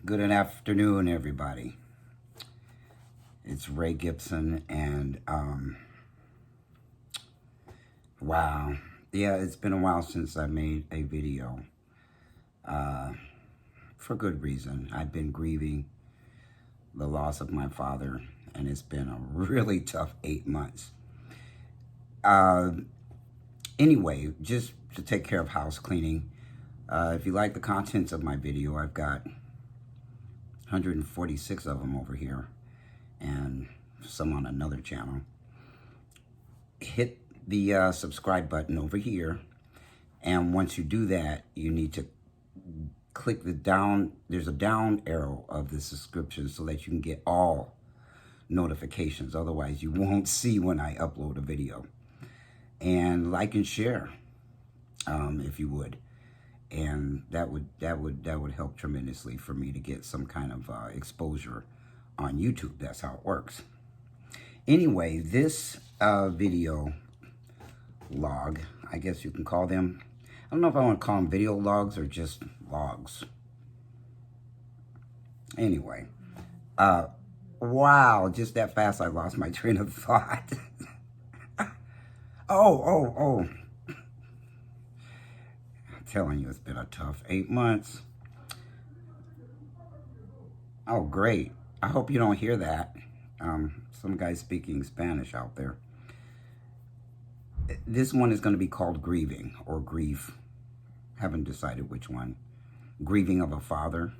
Good afternoon, everybody. It's Ray Gibson, and wow, yeah, it's been a while since I made a video. For good reason. I've been grieving the loss of my father, and it's been a really tough 8 months. Anyway, just to take care of house cleaning. If you like the contents of my video, I've got 146 of them over here and some on another channel. Hit the subscribe button over here, and once you do that, you need to click the down, there's a down arrow of the subscription so that you can get all notifications. Otherwise you won't see when I upload a video. And like and share if you would. And that would help tremendously for me to get some kind of exposure on YouTube. That's how it works. Anyway, this video log, I guess you can call them. I don't know if I want to call them video logs or just logs. Anyway, wow, just that fast I lost my train of thought. Oh. Telling you, it's been a tough 8 months. Oh, great. I hope you don't hear that. Some guy speaking Spanish out there. This one is going to be called Grieving or Grief. Haven't decided which one. Grieving of a Father.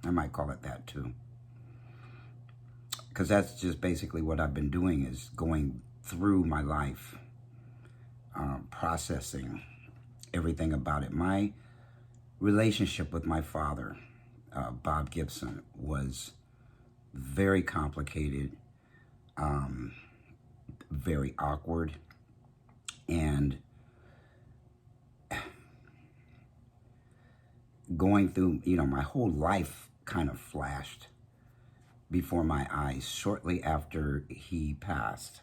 I might call it that too. Because that's just basically what I've been doing, is going through my life, processing everything about it. My relationship with my father, Bob Gibson, was very complicated, very awkward, and going through, my whole life kind of flashed before my eyes shortly after he passed.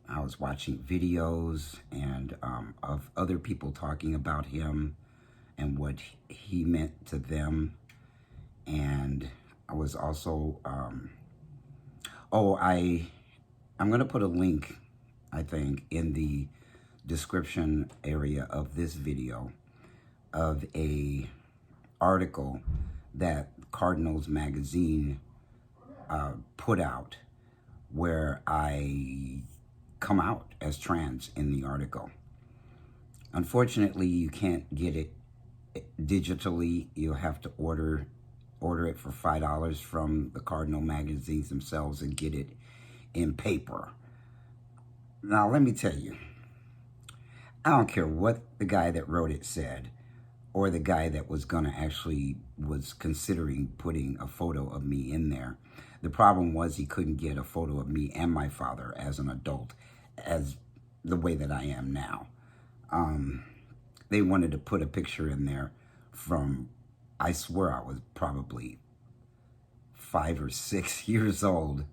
I was watching videos and of other people talking about him and what he meant to them. And I was also, I'm going to put a link, I think, in the description area of this video of a article that Cardinals magazine put out, where I come out as trans in the article. Unfortunately, you can't get it digitally. You'll have to order it for $5 from the Cardinal magazines themselves and get it in paper. Now, let me tell you, I don't care what the guy that wrote it said, or the guy that was considering putting a photo of me in there. The problem was he couldn't get a photo of me and my father as an adult, as the way that I am now. They wanted to put a picture in there from, I swear I was probably 5 or 6 years old,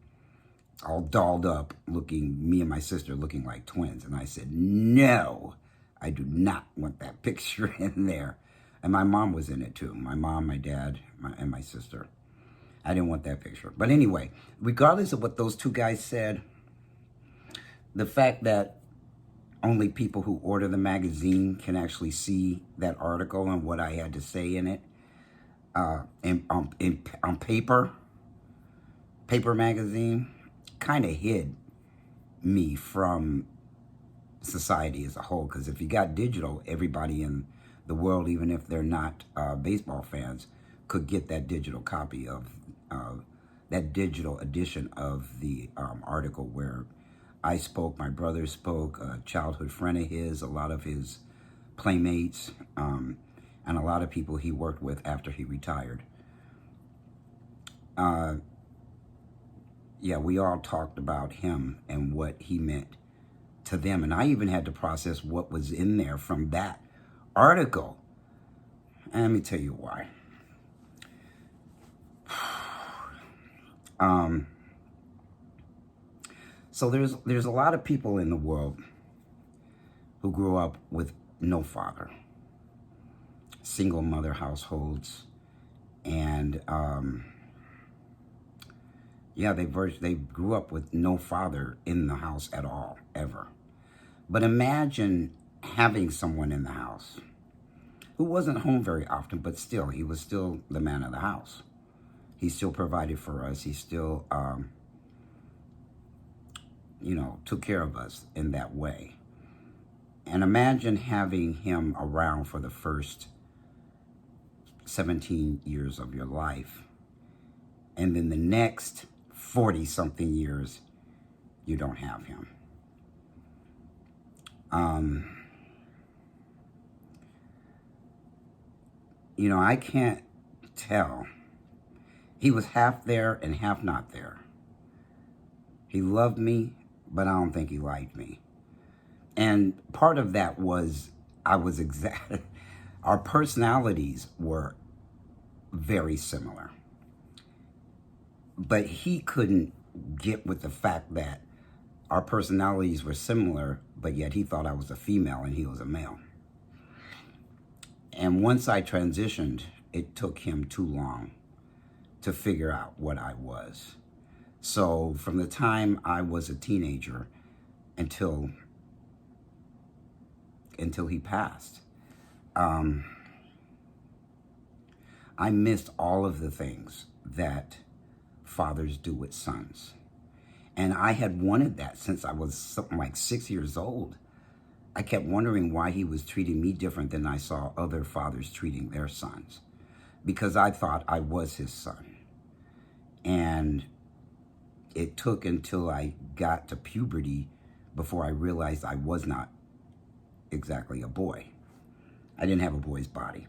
all dolled up, me and my sister looking like twins. And I said, no, I do not want that picture in there. And my mom was in it too. My mom, my dad, and my sister. I didn't want that picture. But anyway, regardless of what those two guys said, the fact that only people who order the magazine can actually see that article and what I had to say in it, on paper magazine, kind of hid me from society as a whole. Because if you got digital, everybody in the world, even if they're not baseball fans, could get that digital copy of that digital edition of the article where I spoke, my brother spoke, a childhood friend of his, a lot of his playmates, and a lot of people he worked with after he retired. Yeah, we all talked about him and what he meant to them. And I even had to process what was in there from that article. And let me tell you why. So there's a lot of people in the world who grew up with no father. Single mother households, And yeah, they grew up with no father in the house at all, ever. But imagine having someone in the house who wasn't home very often, but still, he was still the man of the house. He still provided for us. He still, took care of us in that way. And imagine having him around for the first 17 years of your life. And then the next 40-something years, you don't have him. I can't tell. He was half there and half not there. He loved me, but I don't think he liked me. And part of that was our personalities were very similar. But he couldn't get with the fact that our personalities were similar, but yet he thought I was a female and he was a male. And once I transitioned, it took him too long to figure out what I was. So from the time I was a teenager until he passed, I missed all of the things that fathers do with sons. And I had wanted that since I was something like 6 years old. I kept wondering why he was treating me different than I saw other fathers treating their sons, because I thought I was his son. And it took until I got to puberty before I realized I was not exactly a boy. I didn't have a boy's body,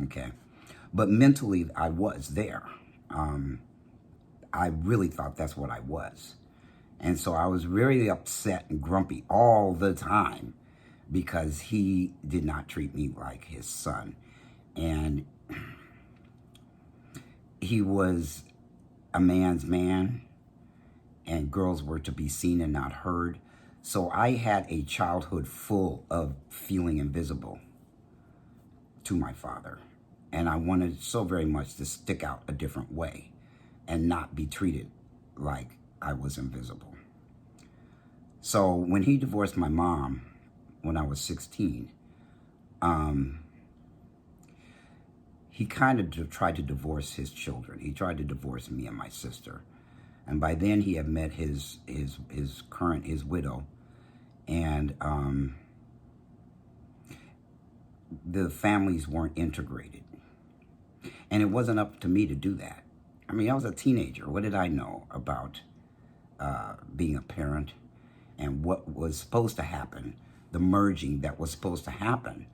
okay? But mentally, I was there. I really thought that's what I was. And so I was really upset and grumpy all the time because he did not treat me like his son. And he was a man's man, and girls were to be seen and not heard. So I had a childhood full of feeling invisible to my father. And I wanted so very much to stick out a different way and not be treated like I was invisible. So when he divorced my mom when I was 16, he kind of tried to divorce his children. He tried to divorce me and my sister. And by then he had met his widow, and the families weren't integrated. And it wasn't up to me to do that. I mean, I was a teenager. What did I know about being a parent and what was supposed to happen? The merging that was supposed to happen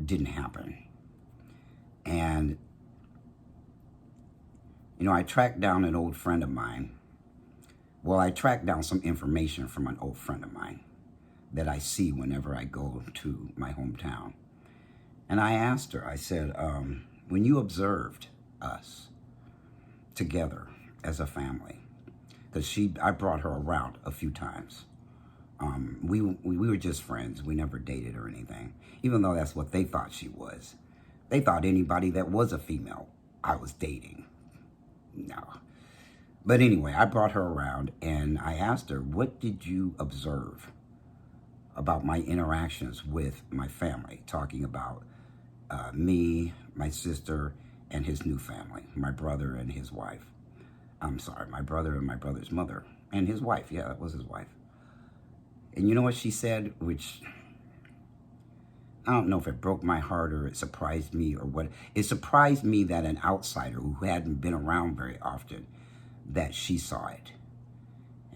didn't happen. And, I tracked down an old friend of mine. Well, I tracked down some information from an old friend of mine that I see whenever I go to my hometown. And I asked her, I said, when you observed us together as a family, because I brought her around a few times. We were just friends. We never dated or anything, even though that's what they thought she was. They thought anybody that was a female I was dating. No. But anyway, I brought her around and I asked her, what did you observe about my interactions with my family? Talking about me, my sister, and his new family, my brother and his wife. I'm sorry, my brother and my brother's mother and his wife. Yeah, that was his wife. And you know what she said, which I don't know if it broke my heart or it surprised me or what. It surprised me that an outsider who hadn't been around very often, that she saw it.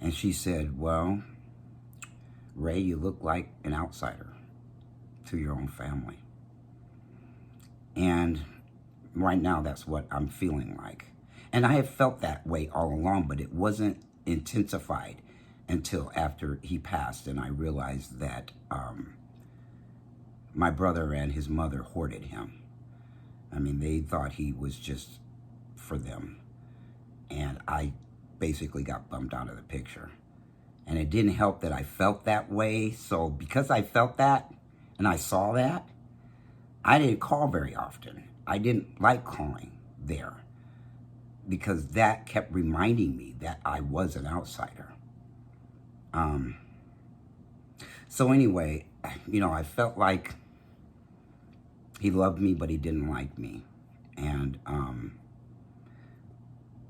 And she said, well, Ray, you look like an outsider to your own family. And right now, that's what I'm feeling like. And I have felt that way all along, but it wasn't intensified until after he passed. And I realized that my brother and his mother hoarded him. I mean, they thought he was just for them. And I basically got bumped out of the picture. And it didn't help that I felt that way. So because I felt that and I saw that, I didn't call very often. I didn't like calling there, because that kept reminding me that I was an outsider. So anyway, I felt like he loved me, but he didn't like me. And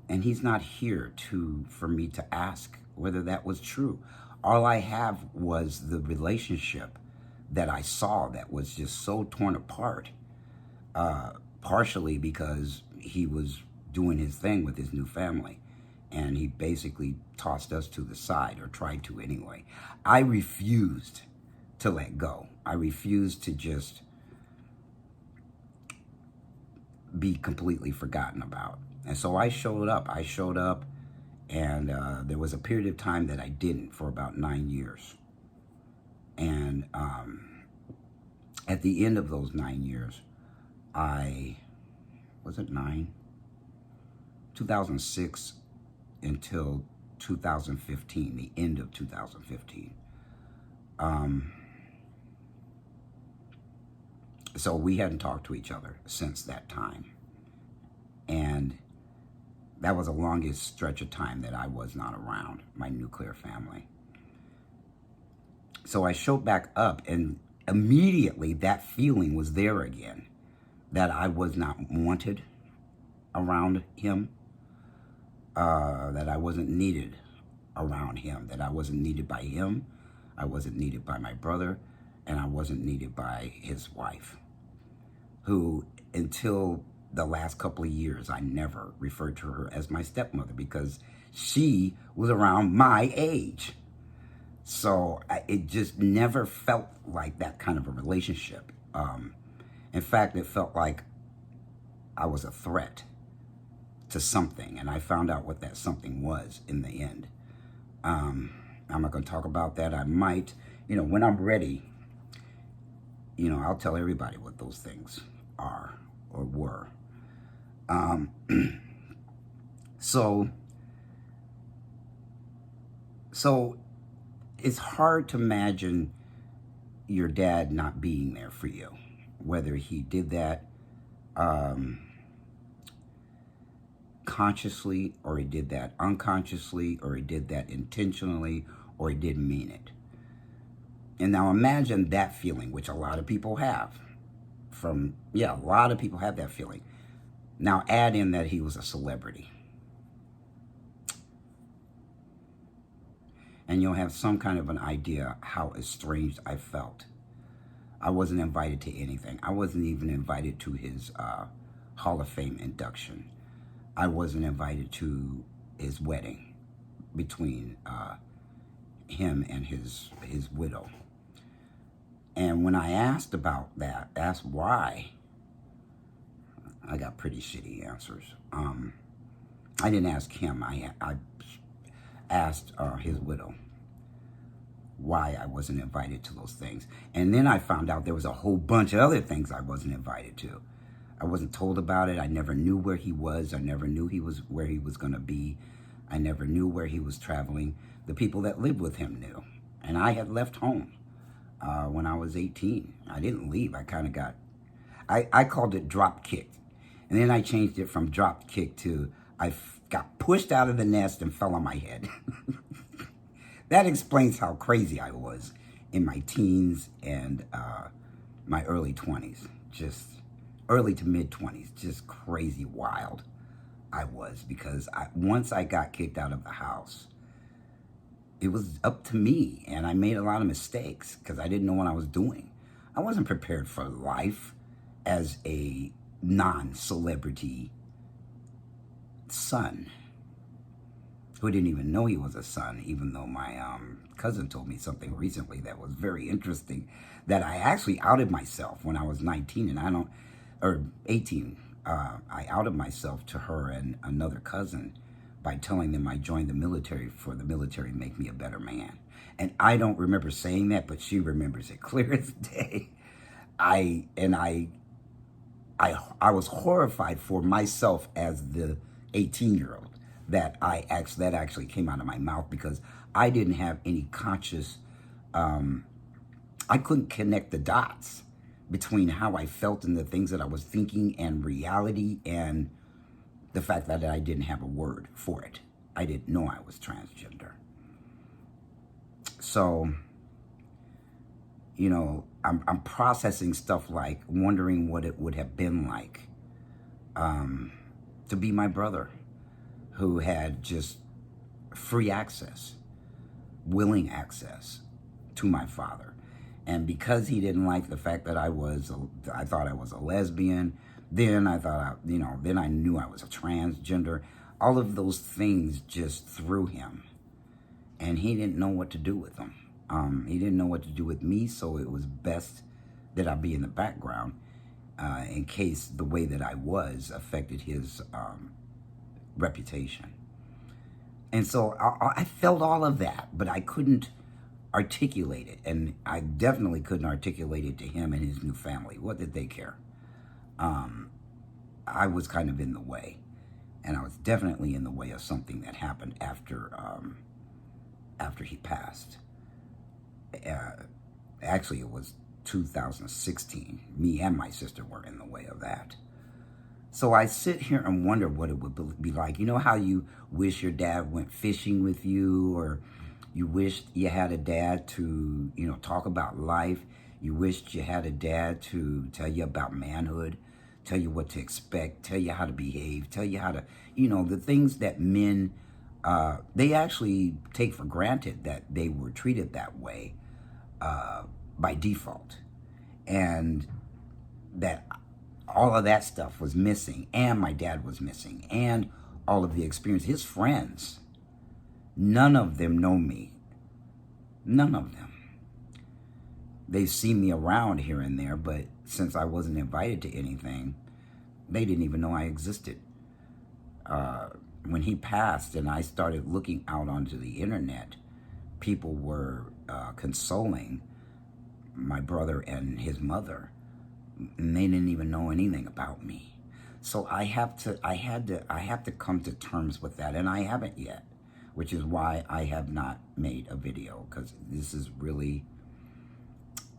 he's not here for me to ask whether that was true. All I have was the relationship that I saw that was just so torn apart, partially because he was doing his thing with his new family, and he basically tossed us to the side, or tried to anyway. I refused to let go. I refused to just be completely forgotten about. And so I showed up. And there was a period of time that I didn't, for about 9 years. And at the end of those 9 years, was it 9? 2006 until 2015, the end of 2015. So we hadn't talked to each other since that time. And that was the longest stretch of time that I was not around my nuclear family. So I showed back up, and immediately that feeling was there again, that I was not wanted around him, that I wasn't needed around him, that I wasn't needed by him, I wasn't needed by my brother, and I wasn't needed by his wife, who, until the last couple of years, I never referred to her as my stepmother, because she was around my age. So it just never felt like that kind of a relationship. In fact, it felt like I was a threat to something, and I found out what that something was in the end. I'm not going to talk about that. I might, when I'm ready, I'll tell everybody what those things are or were. So it's hard to imagine your dad not being there for you, whether he did that consciously, or he did that unconsciously, or he did that intentionally, or he didn't mean it. And now imagine that feeling, which a lot of people have. A lot of people have that feeling. Now add in that he was a celebrity, and you'll have some kind of an idea how estranged I felt. I wasn't invited to anything. I wasn't even invited to his Hall of Fame induction. I wasn't invited to his wedding between him and his widow. And when I asked about that, asked why, I got pretty shitty answers. I didn't ask him. I asked his widow why I wasn't invited to those things. And then I found out there was a whole bunch of other things I wasn't invited to. I wasn't told about it. I never knew where he was. I never knew where he was going to be. I never knew where he was traveling. The people that lived with him knew. And I had left home when I was 18. I didn't leave. I kind of got, I called it drop kicked. And then I changed it from drop kick to I got pushed out of the nest and fell on my head. That explains how crazy I was in my teens and my early 20s. Just early to mid 20s. Just crazy wild I was, because once I got kicked out of the house, it was up to me, and I made a lot of mistakes because I didn't know what I was doing. I wasn't prepared for life as a non-celebrity son who didn't even know he was a son, even though my cousin told me something recently that was very interesting, that I actually outed myself when I was 19 or 18. I outed myself to her and another cousin by telling them I joined the military for the military to make me a better man. And I don't remember saying that, but she remembers it clear as day. I was horrified for myself as the 18-year-old that actually came out of my mouth, because I didn't have any conscious, I couldn't connect the dots between how I felt and the things that I was thinking and reality. And the fact that I didn't have a word for it. I didn't know I was transgender. So, you know, I'm processing stuff like wondering what it would have been like to be my brother, who had just free access, willing access to my father. And because he didn't like the fact that I thought I was a lesbian, then I thought, then I knew I was a transgender. All of those things just threw him. And he didn't know what to do with them. He didn't know what to do with me, so it was best that I be in the background in case the way that I was affected his reputation. And so I felt all of that, but I couldn't articulate it. And I definitely couldn't articulate it to him and his new family. What did they care? I was kind of in the way. And I was definitely in the way of something that happened after he passed. Actually, it was 2016. Me and my sister were in the way of that. So I sit here and wonder what it would be like. You know how you wish your dad went fishing with you, or you wished you had a dad to, talk about life. You wished you had a dad to tell you about manhood, tell you what to expect, tell you how to behave, tell you how to, the things that men, they actually take for granted that they were treated that way by default. And that all of that stuff was missing, and my dad was missing, and all of the experience. His friends, none of them know me. None of them. They've seen me around here and there, but since I wasn't invited to anything, they didn't even know I existed. When he passed and I started looking out onto the internet, people were consoling my brother and his mother, and they didn't even know anything about me. So I had to come to terms with that, and I haven't yet, which is why I have not made a video, because this is really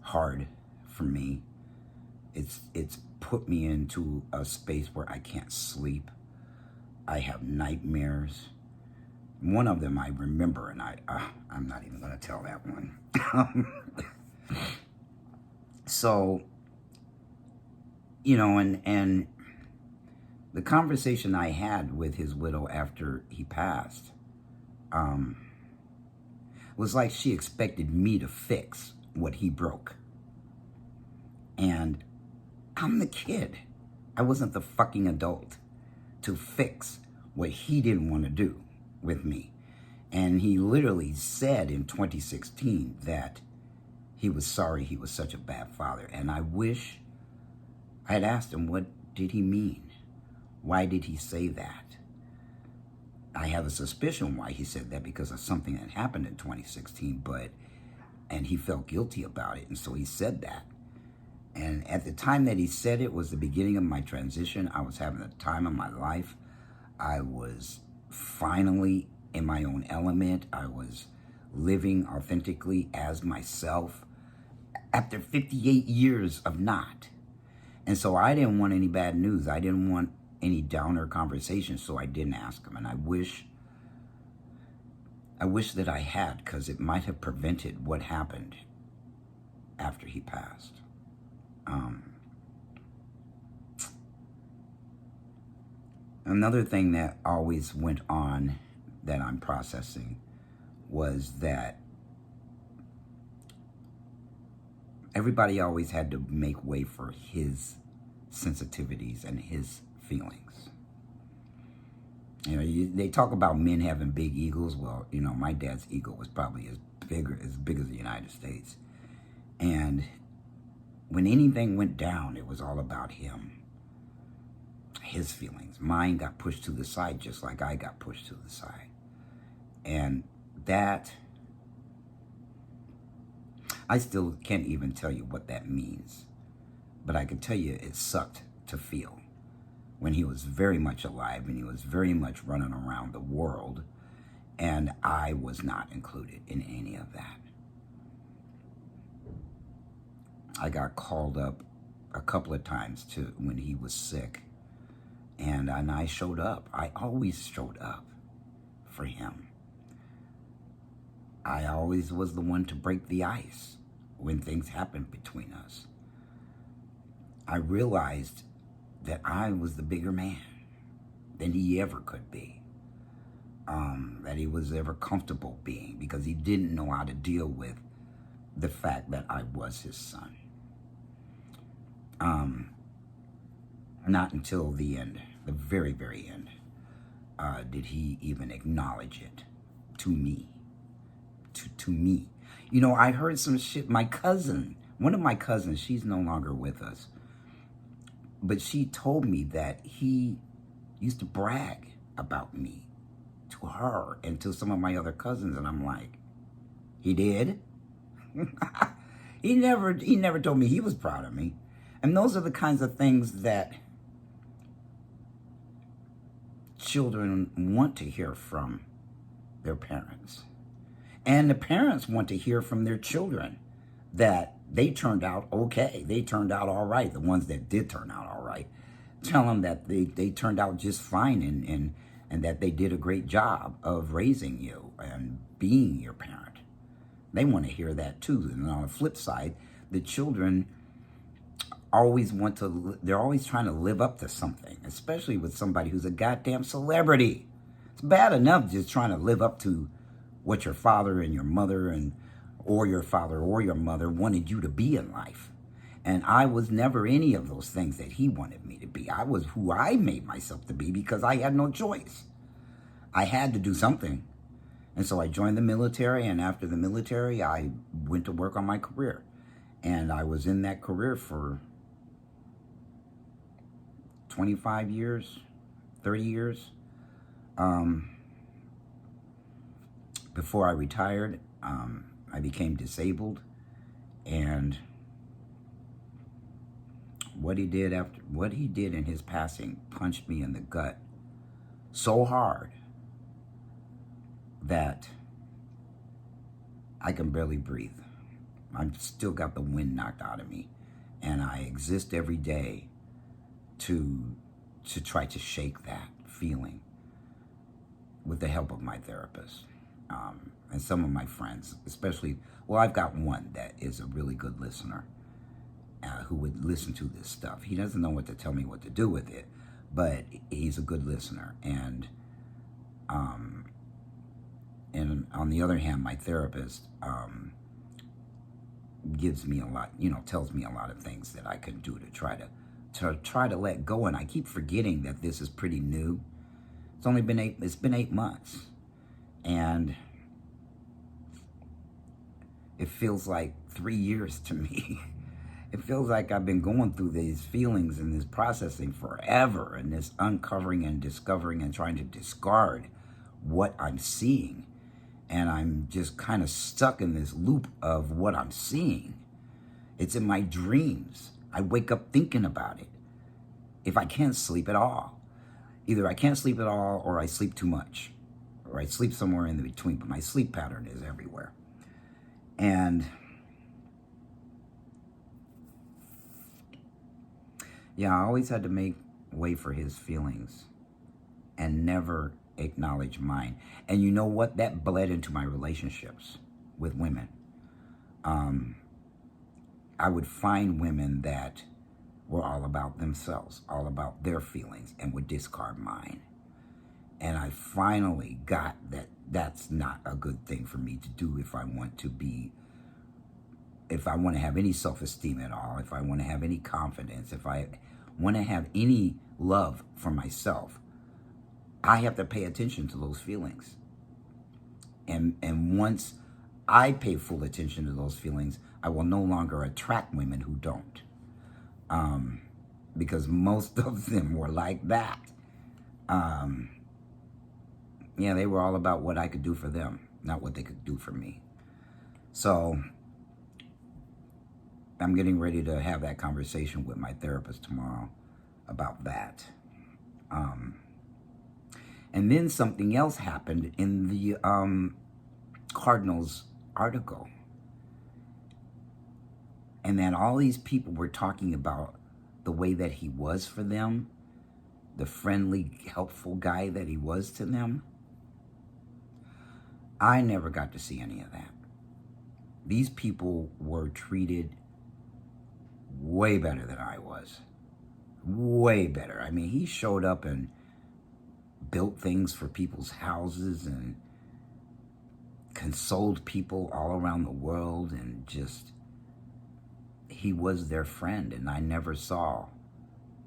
hard for me. It's put me into a space where I can't sleep. I have nightmares. One of them I remember, and I'm not even going to tell that one. So, and the conversation I had with his widow after he passed was like she expected me to fix what he broke. And I'm the kid. I wasn't the fucking adult to fix what he didn't want to do with me. And he literally said in 2016 that he was sorry he was such a bad father. And I wish I had asked him, what did he mean? Why did he say that? I have a suspicion why he said that, because of something that happened in 2016, and he felt guilty about it, and so he said that. And at the time that he said it was the beginning of my transition. I was having the time of my life. I was finally in my own element. I was living authentically as myself after 58 years of not. And so I didn't want any bad news. I didn't want any downer conversation, so I didn't ask him. And I wish that I had, because it might have prevented what happened after he passed. Another thing that always went on that I'm processing was that everybody always had to make way for his sensitivities and his feelings. They talk about men having big egos. Well, my dad's ego was probably as big as the United States. And when anything went down, it was all about him, his feelings. Mine got pushed to the side just like I got pushed to the side. And that, I still can't even tell you what that means. But I can tell you it sucked to feel when he was very much alive and he was very much running around the world, and I was not included in any of that. I got called up a couple of times to when he was sick, And I showed up. I always showed up for him. I always was the one to break the ice when things happened between us. I realized that I was the bigger man than he ever could be. That he was ever comfortable being, because he didn't know how to deal with the fact that I was his son. Not until the end, the very, very end, did he even acknowledge it to me. To me. You know, I heard some shit. My cousin, one of my cousins, she's no longer with us, but she told me that he used to brag about me to her and to some of my other cousins, and I'm like, he did? He never told me he was proud of me. And those are the kinds of things that children want to hear from their parents. And the parents want to hear from their children that they turned out okay. They turned out all right. The ones that did turn out all right. Tell them that they turned out just fine and that they did a great job of raising you and being your parent. They want to hear that too. And on the flip side, the children always they're always trying to live up to something, especially with somebody who's a goddamn celebrity. It's bad enough just trying to live up to what your father and your mother or your father or your mother wanted you to be in life. And I was never any of those things that he wanted me to be. I was who I made myself to be because I had no choice. I had to do something. And so I joined the military, and after the military, I went to work on my career. And I was in that career for 25 years, 30 years. Before I retired, I became disabled, and what he did in his passing punched me in the gut so hard that I can barely breathe. I've still got the wind knocked out of me, and I exist every day to try to shake that feeling with the help of my therapist. And some of my friends, especially, well, I've got one that is a really good listener who would listen to this stuff. He doesn't know what to tell me what to do with it, but he's a good listener. And on the other hand, my therapist gives me a lot, tells me a lot of things that I can do to try to let go. And I keep forgetting that this is pretty new. It's been 8 months. And it feels like 3 years to me. It feels like I've been going through these feelings and this processing forever, and this uncovering and discovering and trying to discard what I'm seeing. And I'm just kind of stuck in this loop of what I'm seeing. It's in my dreams. I wake up thinking about it. If I can't sleep at all. Either I can't sleep at all, or I sleep too much. Or I sleep somewhere in the between, but my sleep pattern is everywhere. And yeah, I always had to make way for his feelings and never acknowledge mine. And you know what? That bled into my relationships with women. I would find women that were all about themselves, all about their feelings, and would discard mine. And I finally got that that's not a good thing for me to do if I want to have any self-esteem at all, if I want to have any confidence, if I want to have any love for myself. I have to pay attention to those feelings. And once I pay full attention to those feelings, I will no longer attract women who don't. Because most of them were like that. Yeah, they were all about what I could do for them, not what they could do for me. So I'm getting ready to have that conversation with my therapist tomorrow about that. And then something else happened in the Cardinals article. And then all these people were talking about the way that he was for them, the friendly, helpful guy that he was to them, I never got to see any of that. These people were treated way better than I was. Way better. I mean, he showed up and built things for people's houses and consoled people all around the world, and just, he was their friend. And I never saw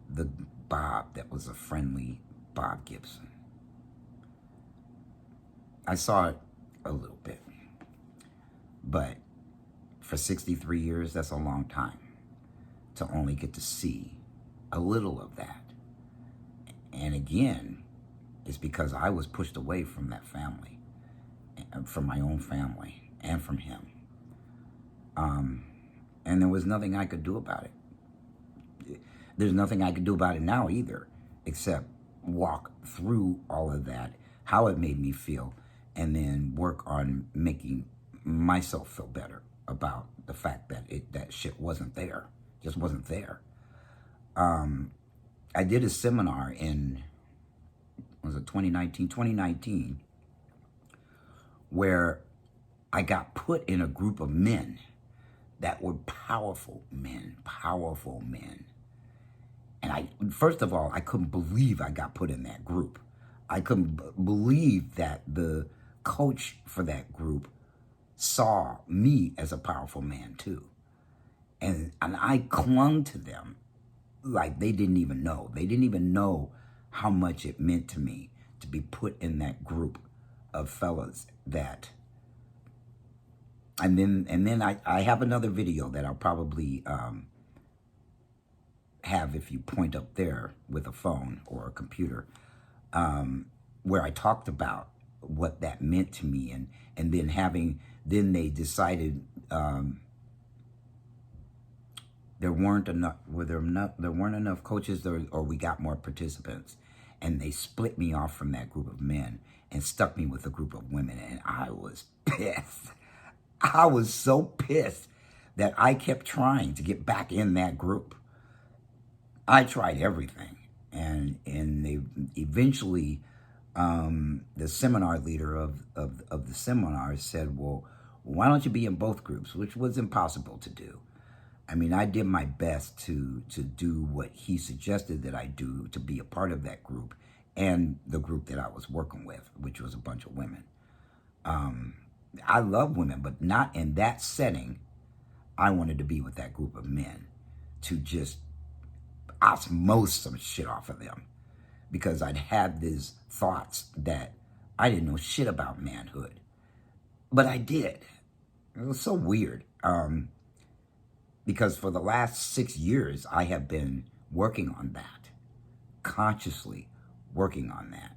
the Bob that was a friendly Bob Gibson. I saw it a little bit, but for 63 years, that's a long time to only get to see a little of that. And again, it's because I was pushed away from that family, from my own family, and from him. And there was nothing I could do about it. There's nothing I could do about it now either, except walk through all of that, how it made me feel, and then work on making myself feel better about the fact that that shit wasn't there, just wasn't there. I did a seminar in, was it 2019, where I got put in a group of men that were powerful men. And first of all, I couldn't believe I got put in that group. I couldn't believe that the coach for that group saw me as a powerful man too. And I clung to them like they didn't even know. They didn't even know how much it meant to me to be put in that group of fellas that, and then I have another video that I'll probably have if you point up there with a phone or a computer, where I talked about what that meant to me, and then they decided there weren't enough coaches, or we got more participants, and they split me off from that group of men and stuck me with a group of women, and I was pissed. I was so pissed that I kept trying to get back in that group. I tried everything, and they eventually, the seminar leader of the seminar said, well, why don't you be in both groups, which was impossible to do. I mean, I did my best to do what he suggested that I do, to be a part of that group and the group that I was working with, which was a bunch of women. I love women, but not in that setting. I wanted to be with that group of men to just osmose some shit off of them, because I'd had these thoughts that I didn't know shit about manhood, but I did. It was so weird, because for the last 6 years, I have been working on that, consciously working on that.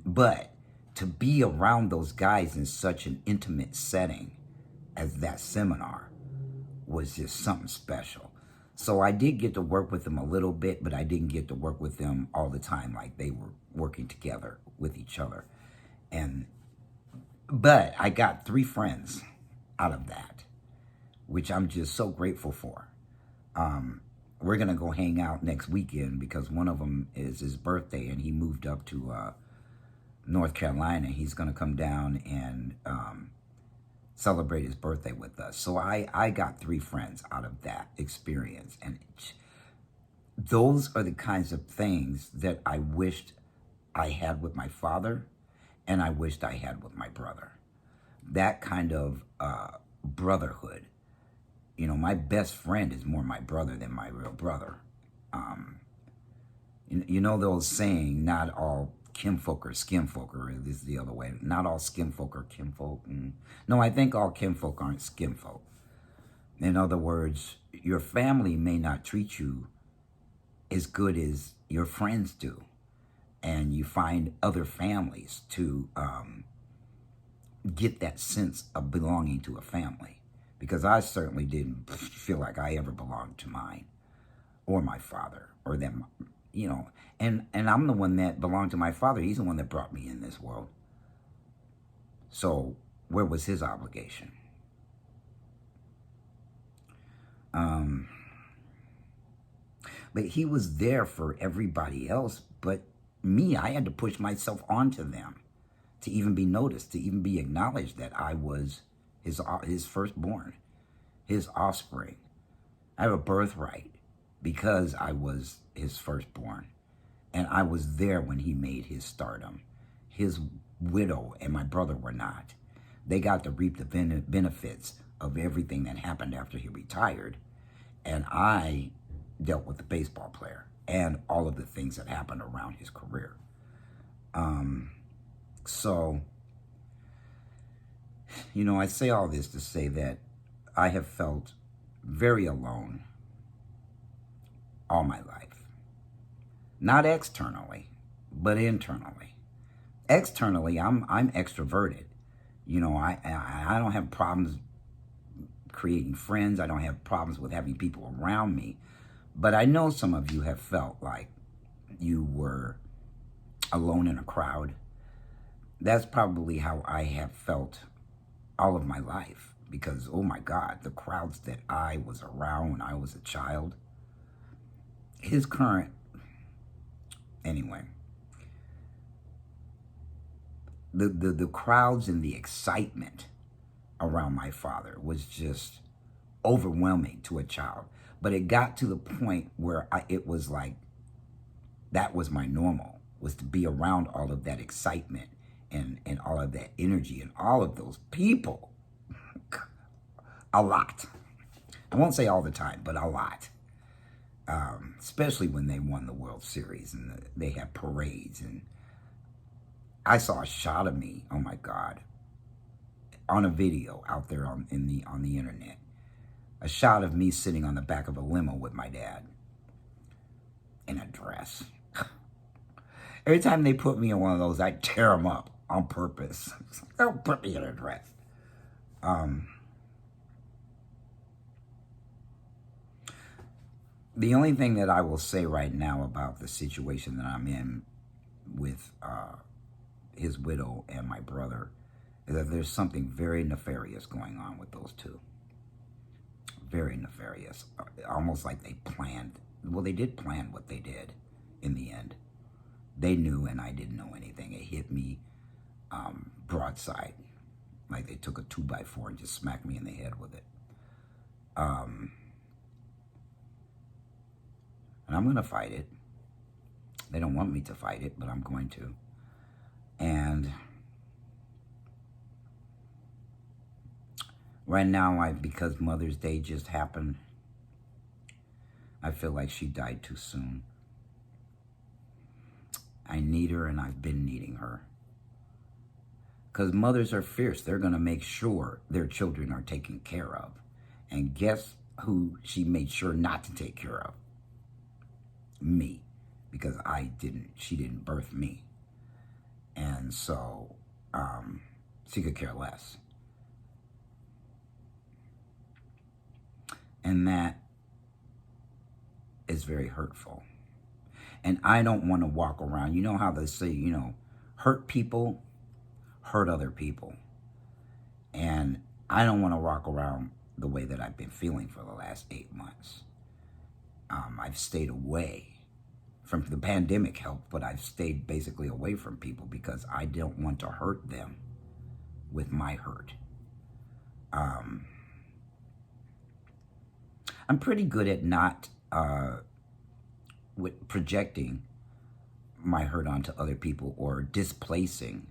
But to be around those guys in such an intimate setting as that seminar was just something special. So I did get to work with them a little bit, but I didn't get to work with them all the time like they were working together with each other. But I got 3 friends out of that, which I'm just so grateful for. We're going to go hang out next weekend because one of them is his birthday, and he moved up to North Carolina. He's going to come down and celebrate his birthday with us. So I got 3 friends out of that experience. And those are the kinds of things that I wished I had with my father, and I wished I had with my brother. That kind of brotherhood. You know, my best friend is more my brother than my real brother. You know the old saying, not all kinfolk are skinfolk, or this is the other way. Not all skinfolk are kinfolk. No, I think all kinfolk aren't skinfolk. In other words, your family may not treat you as good as your friends do. And you find other families to get that sense of belonging to a family. Because I certainly didn't feel like I ever belonged to mine, or my father, or them, you know. And I'm the one that belonged to my father. He's the one that brought me in this world. So where was his obligation? But he was there for everybody else. But me, I had to push myself onto them to even be noticed, to even be acknowledged that I was his firstborn, his offspring. I have a birthright because I was his firstborn. And I was there when he made his stardom. His widow and my brother were not. They got to reap the benefits of everything that happened after he retired. And I dealt with the baseball player and all of the things that happened around his career. So, you know, I say all this to say that I have felt very alone all my life. Not externally, but internally. Externally, I'm extroverted. You know, I don't have problems creating friends. I don't have problems with having people around me. But I know some of you have felt like you were alone in a crowd. That's probably how I have felt all of my life. Because, oh my God, the crowds that I was around when I was a child. His current, anyway. The crowds and the excitement around my father was just overwhelming to a child. But it got to the point where it was like, that was my normal, was to be around all of that excitement and all of that energy and all of those people. A lot. I won't say all the time, but a lot. Especially when they won the World Series and they had parades. And I saw a shot of me, oh my God, on a video out there on the internet. A shot of me sitting on the back of a limo with my dad in a dress. Every time they put me in one of those, I tear them up on purpose. Don't put me in a dress. The only thing that I will say right now about the situation that I'm in with his widow and my brother is that there's something very nefarious going on with those two. Very nefarious. Almost like they planned. Well, they did plan what they did in the end. They knew and I didn't know anything. It hit me broadside. Like they took a 2x4 and just smacked me in the head with it. And I'm going to fight it. They don't want me to fight it, but I'm going to. And right now, because Mother's Day just happened, I feel like she died too soon. I need her and I've been needing her. Because mothers are fierce. They're going to make sure their children are taken care of. And guess who she made sure not to take care of? Me. Because she didn't birth me. And so, she could care less. And that is very hurtful. And I don't want to walk around. You know how they say, you know, hurt people hurt other people. And I don't want to walk around the way that I've been feeling for the last 8 months. I've stayed away from the pandemic helped, but I've stayed basically away from people because I don't want to hurt them with my hurt. I'm pretty good at not with projecting my hurt onto other people or displacing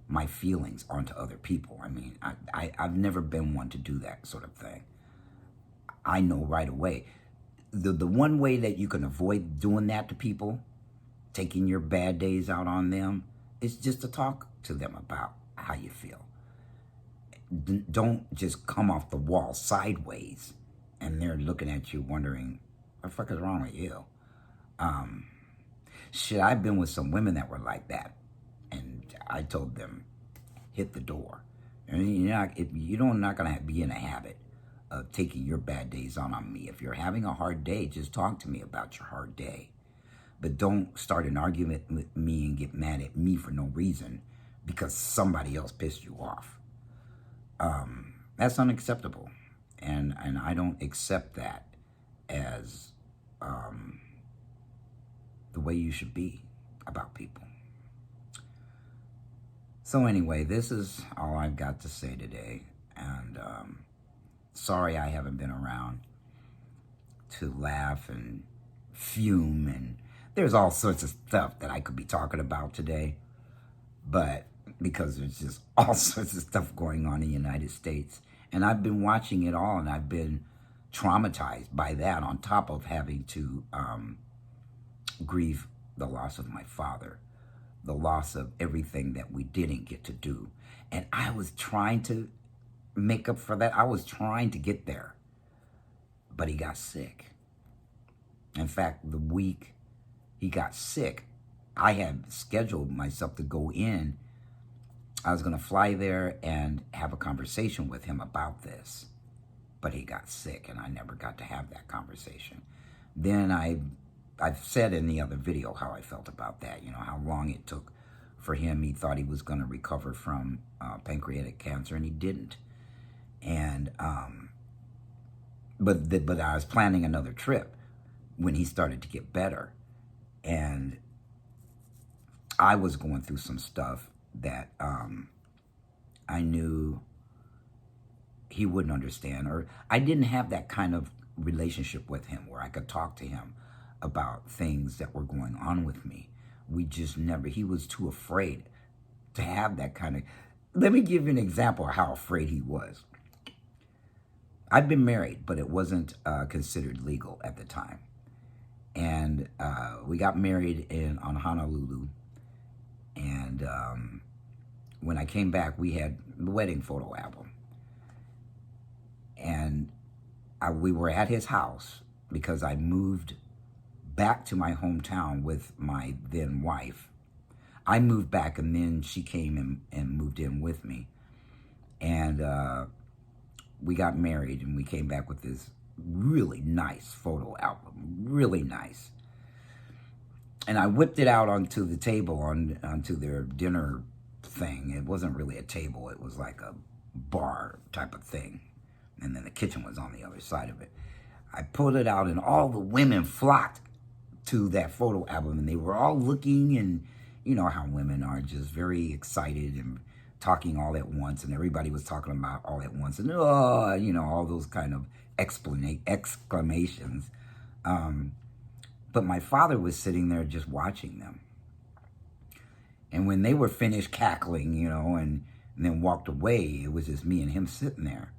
my feelings onto other people. I mean, I've never been one to do that sort of thing. I know right away. The one way that you can avoid doing that to people, taking your bad days out on them, is just to talk to them about how you feel. Don't just come off the wall sideways and they're looking at you wondering, what the fuck is wrong with you? Shit, I've been with some women that were like that. And I told them, hit the door. And you're not going to be in a habit of taking your bad days on me. If you're having a hard day, just talk to me about your hard day. But don't start an argument with me and get mad at me for no reason because somebody else pissed you off. That's unacceptable. And I don't accept that as the way you should be about people. So anyway, this is all I've got to say today. And sorry I haven't been around to laugh and fume. And there's all sorts of stuff that I could be talking about today. But because there's just all sorts of stuff going on in the United States. And I've been watching it all, and I've been traumatized by that, on top of having to grieve the loss of my father, the loss of everything that we didn't get to do. And I was trying to make up for that. I was trying to get there. But he got sick. In fact, the week he got sick, I had scheduled myself to go in. I was going to fly there and have a conversation with him about this. But he got sick, and I never got to have that conversation. Then I've said in the other video how I felt about that, you know, how long it took for him. He thought he was going to recover from pancreatic cancer, and he didn't. And but I was planning another trip when he started to get better, and I was going through some stuff that I knew he wouldn't understand, or I didn't have that kind of relationship with him where I could talk to him about things that were going on with me. We just never, he was too afraid to have that kind of, let me give you an example of how afraid he was. I'd been married, but it wasn't considered legal at the time. And we got married on Honolulu. And when I came back, we had the wedding photo album. And we were at his house because I moved back to my hometown with my then wife. I moved back, and then she came and moved in with me. And we got married, and we came back with this really nice photo album, really nice. And I whipped it out onto the table, onto their dinner thing. It wasn't really a table. It was like a bar type of thing. And then the kitchen was on the other side of it. I pulled it out, and all the women flocked to that photo album, and they were all looking, and you know how women are, just very excited and talking all at once, and everybody was talking about all at once, and you know, all those kind of exclamations. But my father was sitting there just watching them. And when they were finished cackling, you know, and then walked away, it was just me and him sitting there.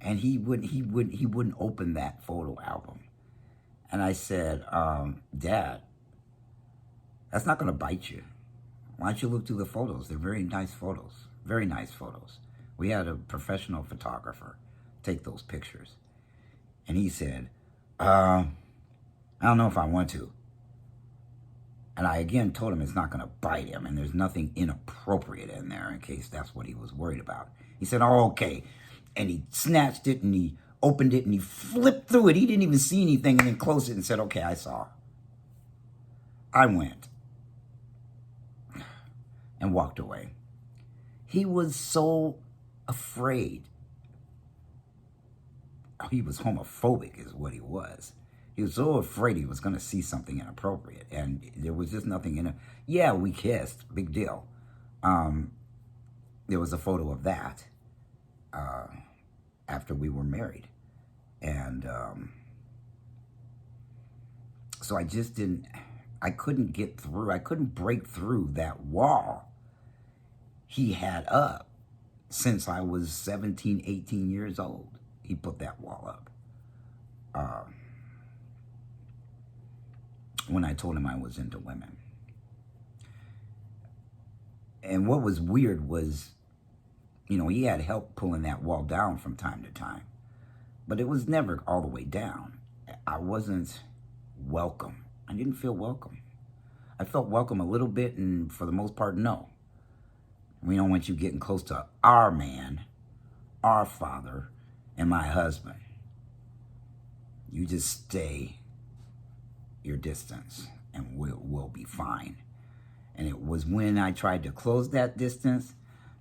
And he wouldn't open that photo album. And I said, Dad, that's not going to bite you. Why don't you look through the photos? They're very nice photos. Very nice photos. We had a professional photographer take those pictures. And he said, I don't know if I want to. And I again told him it's not going to bite him, and there's nothing inappropriate in there, in case that's what he was worried about. He said, oh, okay. And he snatched it, and he opened it, and he flipped through it. He didn't even see anything, and then closed it and said, okay, I saw. I went and walked away. He was so afraid. He was homophobic is what he was. He was so afraid he was going to see something inappropriate. And there was just nothing in it. Yeah, we kissed. Big deal. There was a photo of that after we were married. And so I just didn't, I couldn't get through. I couldn't break through that wall he had up since I was 17, 18 years old. He put that wall up. When I told him I was into women. And what was weird was, you know, he had help pulling that wall down from time to time. But it was never all the way down. I wasn't welcome. I didn't feel welcome. I felt welcome a little bit, and for the most part, no. We don't want you getting close to our man, our father, and my husband. You just stay your distance, and we'll be fine. And it was when I tried to close that distance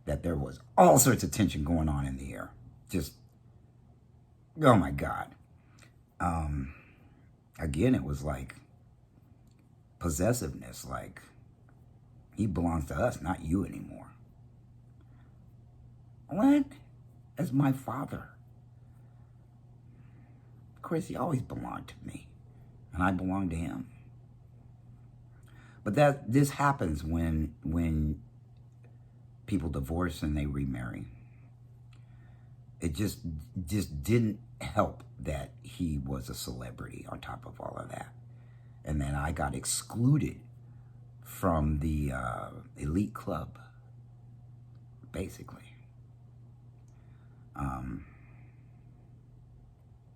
that there was all sorts of tension going on in the air. Just, oh my God. Again, it was like possessiveness, like he belongs to us, not you anymore. What? As my father. Of course, he always belonged to me, and I belong to him. But this happens when people divorce and they remarry. It just didn't help that he was a celebrity on top of all of that. And then I got excluded from the elite club, basically.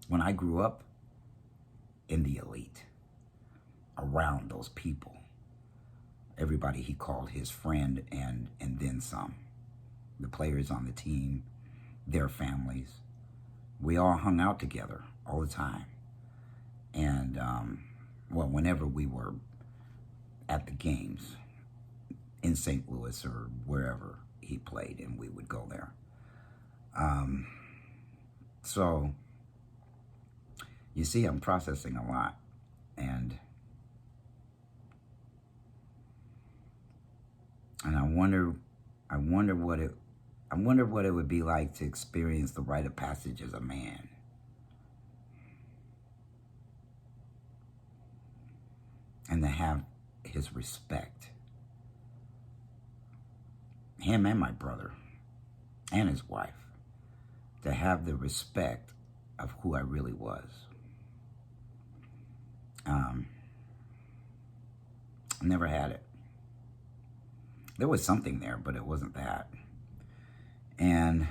When I grew up in the elite, around those people, everybody he called his friend and then some. The players on the team, their families, we all hung out together all the time. And, well, whenever we were at the games in St. Louis or wherever he played, and we would go there. So, you see, I'm processing a lot, and I wonder what it would be like to experience the rite of passage as a man. And to have his respect. Him and my brother and his wife. To have the respect of who I really was. Never had it. There was something there, but it wasn't that. And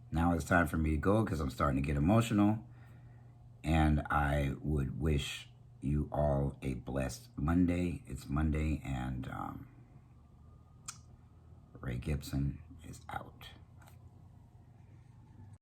now it's time for me to go because I'm starting to get emotional. And I would wish you all a blessed Monday. It's Monday, and Ray Gibson is out.